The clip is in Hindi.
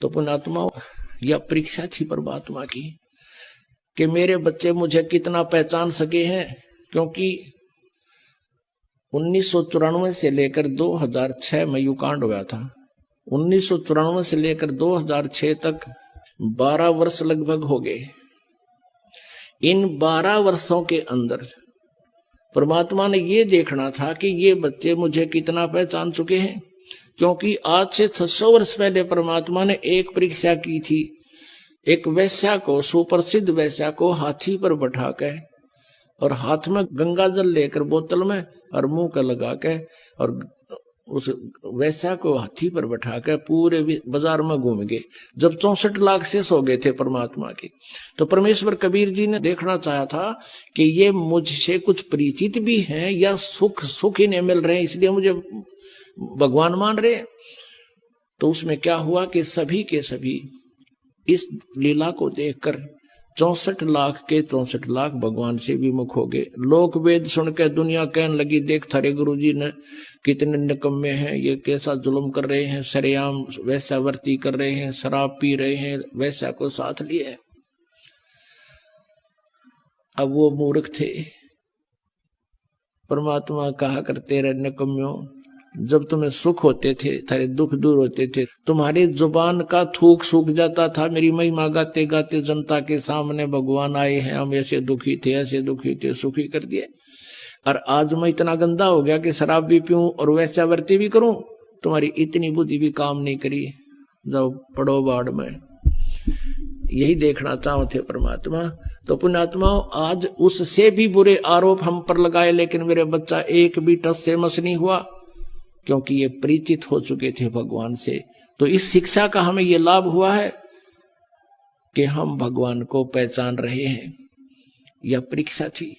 तो पुण्यात्मा, यह परीक्षा थी परमात्मा की कि मेरे बच्चे मुझे कितना पहचान सके हैं। क्योंकि 1994 से लेकर 2006 में युकांड हुआ था। 1994 से लेकर 2006 तक 12 वर्ष लगभग हो गए। इन 12 वर्षों के अंदर परमात्मा ने ये देखना था कि ये बच्चे मुझे कितना पहचान चुके हैं। क्योंकि आज से 600 वर्ष पहले परमात्मा ने एक परीक्षा की थी। एक वैश्या को, सुप्रसिद्ध वैश्या को हाथी पर बैठा के और हाथ में गंगा जल लेकर बोतल में और मुंह का लगा के और उस वैश्या को हाथी पर बैठा के पूरे बाजार में घूम गए। जब 64 लाख शेष हो गए थे परमात्मा के, तो परमेश्वर कबीर जी ने देखना चाहा था कि ये मुझसे कुछ परिचित भी हैं या सुख ही नहीं मिल रहे हैं इसलिए मुझे भगवान मान रहे। तो उसमें क्या हुआ कि सभी के सभी इस लीला को देखकर 64 लाख के 64 लाख भगवान से विमुख हो गए। लोक वेद सुनकर दुनिया कहने लगी, देख थारे गुरुजी ने कितने निकम्मे हैं, ये कैसा जुल्म कर रहे हैं, सरेआम वैश्यावर्ती कर रहे हैं, शराब पी रहे हैं, वैश्या को साथ लिए। अब वो मूर्ख थे। परमात्मा कहा करते रहे, निकम्मियों, जब तुम्हें सुख होते थे, थारे दुख दूर होते थे, तुम्हारी जुबान का थूक सूख जाता था, मेरी महिमा गाते गाते जनता के सामने भगवान आए हैं, हम ऐसे दुखी थे, सुखी कर दिए। और आज मैं इतना गंदा हो गया कि शराब भी पीऊं और वैश्यावर्ती भी करूं, तुम्हारी इतनी बुद्धि भी काम नहीं करी, जाओ पड़ो बाढ़ में। यही देखना चाहो थे परमात्मा। तो पुण्यात्मा, आज उससे भी बुरे आरोप हम पर लगाए, लेकिन मेरे बच्चा एक भी टस से मस नहीं हुआ, क्योंकि ये परिचित हो चुके थे भगवान से। तो इस शिक्षा का हमें ये लाभ हुआ है कि हम भगवान को पहचान रहे हैं। यह परीक्षा थी।